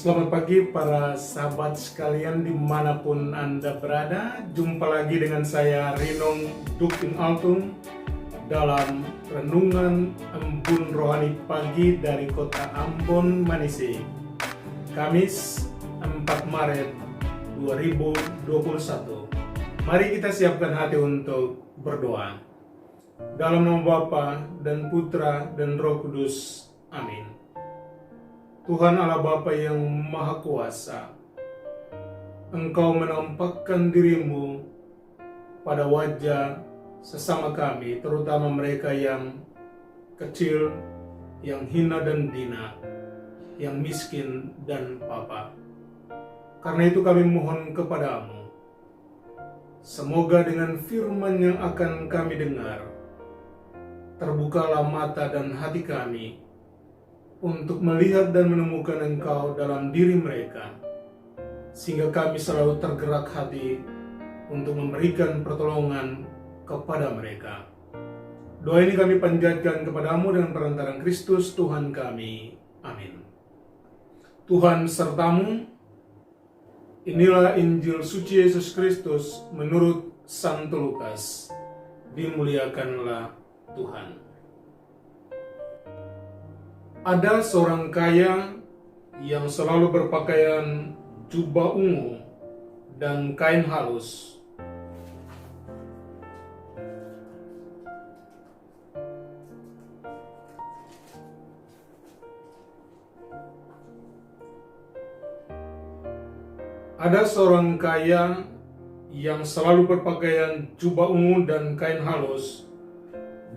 Selamat pagi para sahabat sekalian dimanapun Anda berada. Jumpa lagi dengan saya Rinong Dukin Altung dalam Renungan Embun Rohani Pagi dari Kota Ambon, Manise, Kamis 4 Maret 2021. Mari kita siapkan hati untuk berdoa. Dalam nama Bapa dan Putra dan Roh Kudus. Amin. Tuhan Allah Bapa yang Maha Kuasa, Engkau menampakkan dirimu pada wajah sesama kami, terutama mereka yang kecil, yang hina dan dina, yang miskin dan papa. Karena itu kami mohon kepadamu, semoga dengan firman yang akan kami dengar, terbukalah mata dan hati kami untuk melihat dan menemukan Engkau dalam diri mereka, sehingga kami selalu tergerak hati untuk memberikan pertolongan kepada mereka. Doa ini kami panjatkan kepadamu dengan perantaraan Kristus Tuhan kami. Amin. Tuhan sertamu. Inilah Injil suci Yesus Kristus menurut Santo Lukas. Dimuliakanlah Tuhan. Ada seorang kaya yang selalu berpakaian jubah ungu dan kain halus. Ada seorang kaya yang selalu berpakaian jubah ungu dan kain halus,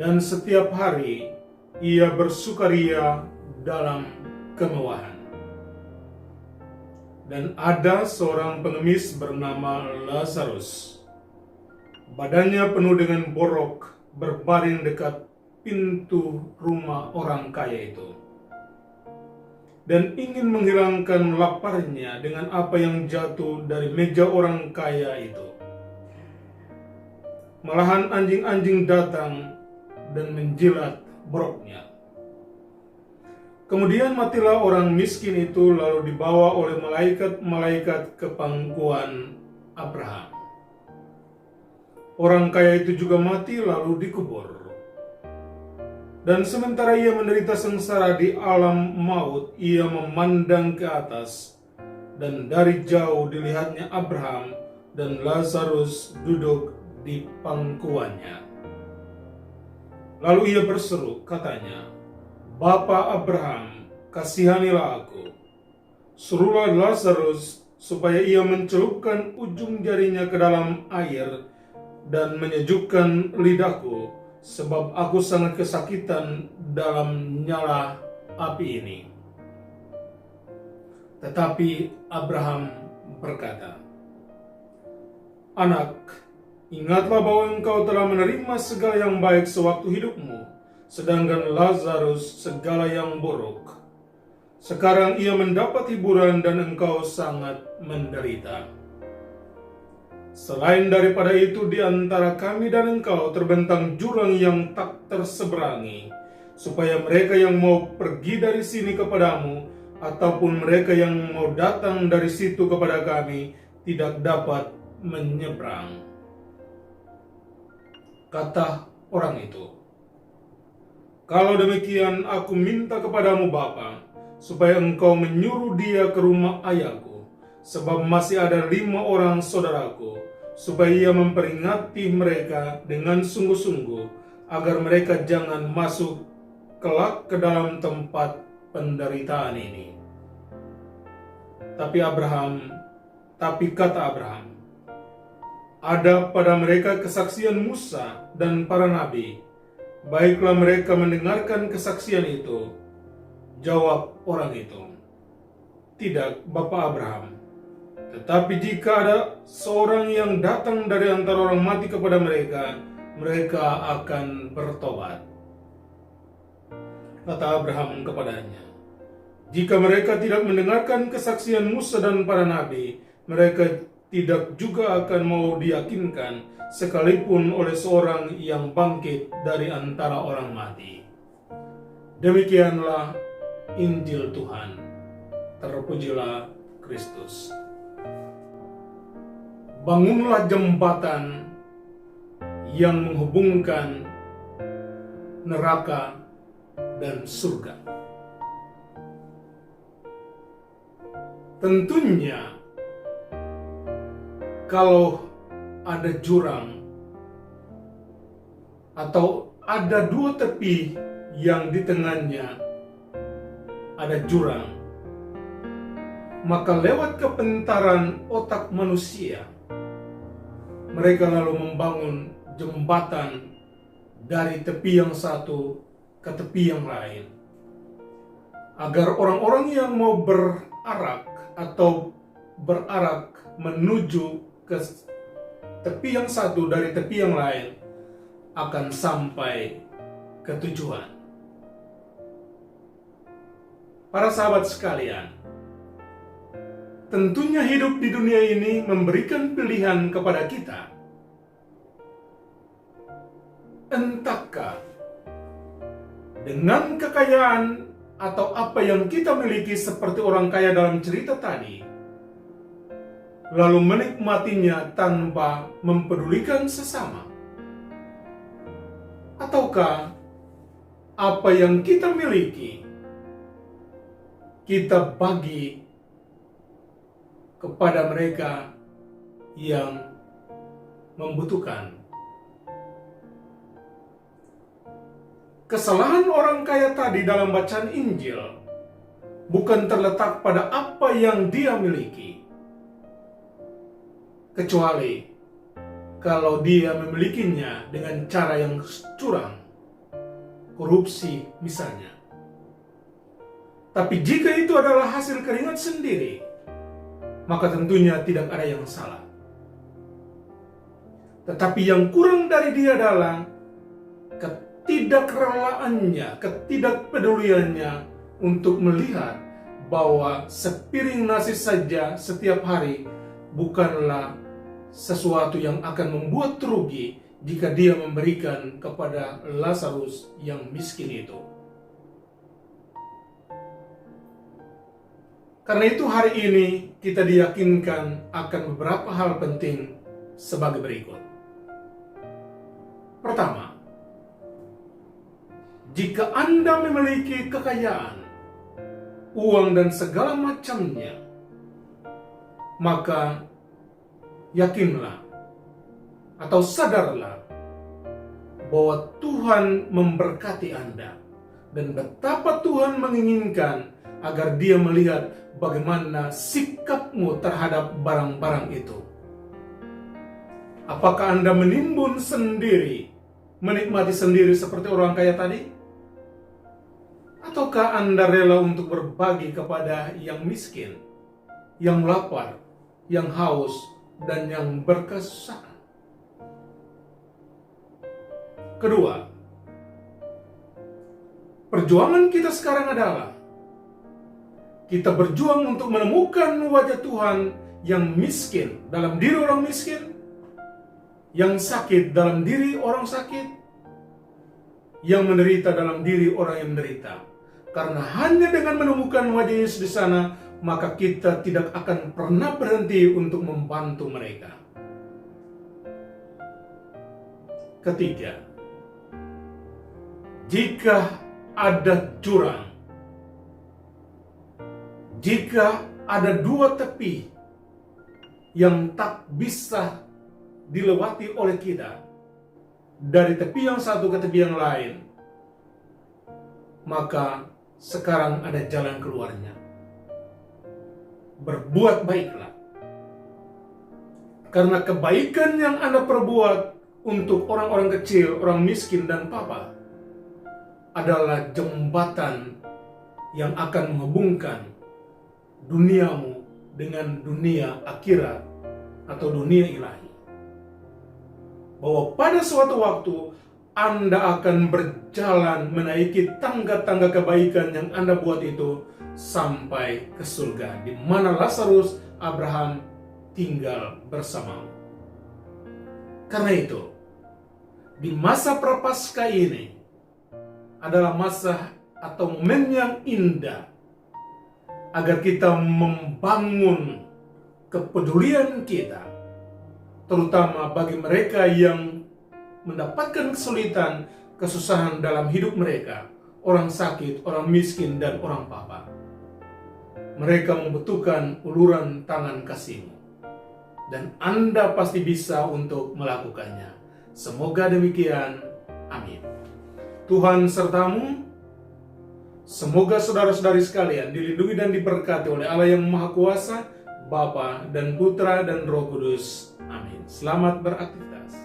dan setiap hari ia bersukaria dalam kemewahan. Dan ada seorang pengemis bernama Lazarus. Badannya penuh dengan borok, berbaring dekat pintu rumah orang kaya itu, dan ingin menghilangkan laparnya dengan apa yang jatuh dari meja orang kaya itu. Malahan anjing-anjing datang dan menjilat boroknya. Kemudian matilah orang miskin itu, lalu dibawa oleh malaikat-malaikat ke pangkuan Abraham. Orang kaya itu juga mati lalu dikubur. Dan sementara ia menderita sengsara di alam maut, ia memandang ke atas, dan dari jauh dilihatnya Abraham dan Lazarus duduk di pangkuannya. Lalu ia berseru, katanya, "Bapa Abraham, kasihanilah aku. Suruhlah Lazarus supaya ia mencelupkan ujung jarinya ke dalam air dan menyejukkan lidahku, sebab aku sangat kesakitan dalam nyala api ini." Tetapi Abraham berkata, "Anak, ingatlah bahwa engkau telah menerima segala yang baik sewaktu hidupmu, sedangkan Lazarus segala yang buruk. Sekarang ia mendapat hiburan dan engkau sangat menderita. Selain daripada itu, di antara kami dan engkau terbentang jurang yang tak terseberangi, supaya mereka yang mau pergi dari sini kepadamu, ataupun mereka yang mau datang dari situ kepada kami, tidak dapat menyeberang." Kata orang itu, "Kalau demikian, aku minta kepadamu Bapa, supaya engkau menyuruh dia ke rumah ayahku, sebab masih ada 5 orang saudaraku, supaya ia memperingati mereka dengan sungguh-sungguh, agar mereka jangan masuk kelak ke dalam tempat penderitaan ini." Tapi kata Abraham, "Ada pada mereka kesaksian Musa dan para nabi. Baiklah mereka mendengarkan kesaksian itu." Jawab orang itu, "Tidak, Bapak Abraham. Tetapi jika ada seorang yang datang dari antara orang mati kepada mereka, mereka akan bertobat." Kata Abraham kepadanya, "Jika mereka tidak mendengarkan kesaksian Musa dan para nabi, mereka tidak juga akan mau diyakinkan, sekalipun oleh seorang yang bangkit dari antara orang mati." Demikianlah Injil Tuhan. Terpujilah Kristus. Bangunlah jembatan yang menghubungkan neraka dan surga. Tentunya kalau ada jurang atau ada dua tepi yang di tengahnya ada jurang, maka lewat kepintaran otak manusia, mereka lalu membangun jembatan dari tepi yang satu ke tepi yang lain, agar orang-orang yang mau berarak menuju ke tepi yang satu dari tepi yang lain akan sampai ke tujuan. Para sahabat sekalian, tentunya hidup di dunia ini memberikan pilihan kepada kita. Entahkah dengan kekayaan atau apa yang kita miliki seperti orang kaya dalam cerita tadi, lalu menikmatinya tanpa mempedulikan sesama, ataukah apa yang kita miliki kita bagi kepada mereka yang membutuhkan. Kesalahan orang kaya tadi dalam bacaan Injil bukan terletak pada apa yang dia miliki, kecuali kalau dia memilikinya dengan cara yang curang, korupsi misalnya. Tapi jika itu adalah hasil keringat sendiri, maka tentunya tidak ada yang salah. Tetapi yang kurang dari dia adalah ketidakrelaannya, ketidakpeduliannya untuk melihat bahwa sepiring nasi saja setiap hari bukanlah sesuatu yang akan membuat rugi jika dia memberikan kepada Lazarus yang miskin itu. Karena itu hari ini kita diyakinkan akan beberapa hal penting sebagai berikut. Pertama, jika Anda memiliki kekayaan, uang dan segala macamnya, maka yakinlah atau sadarlah bahwa Tuhan memberkati Anda dan betapa Tuhan menginginkan agar Dia melihat bagaimana sikapmu terhadap barang-barang itu. Apakah Anda menimbun sendiri, menikmati sendiri seperti orang kaya tadi? Ataukah Anda rela untuk berbagi kepada yang miskin, yang lapar, yang haus, dan yang berkesusahan? Kedua, perjuangan kita sekarang adalah kita berjuang untuk menemukan wajah Tuhan yang miskin dalam diri orang miskin, yang sakit dalam diri orang sakit, yang menderita dalam diri orang yang menderita. Karena hanya dengan menemukan wajah Yesus di sana, maka kita tidak akan pernah berhenti untuk membantu mereka. Ketiga, jika ada jurang, jika ada dua tepi yang tak bisa dilewati oleh kita, dari tepi yang satu ke tepi yang lain, maka sekarang ada jalan keluarnya. Berbuat baiklah. Karena kebaikan yang Anda perbuat untuk orang-orang kecil, orang miskin, dan papa adalah jembatan yang akan menghubungkan duniamu dengan dunia akhirat atau dunia ilahi. Bahwa pada suatu waktu Anda akan berjalan menaiki tangga-tangga kebaikan yang Anda buat itu sampai ke surga, di mana Lazarus Abraham tinggal bersamamu. Karena itu, di masa prapaskah ini adalah masa atau momen yang indah agar kita membangun kepedulian kita, terutama bagi mereka yang mendapatkan kesulitan, kesusahan dalam hidup mereka, orang sakit, orang miskin, dan orang papa. Mereka membutuhkan uluran tangan kasih-Mu, dan Anda pasti bisa untuk melakukannya. Semoga demikian. Amin. Tuhan sertamu. Semoga saudara-saudari sekalian dilindungi dan diberkati oleh Allah yang Maha Kuasa, Bapa dan Putra dan Roh Kudus. Amin. Selamat beraktivitas.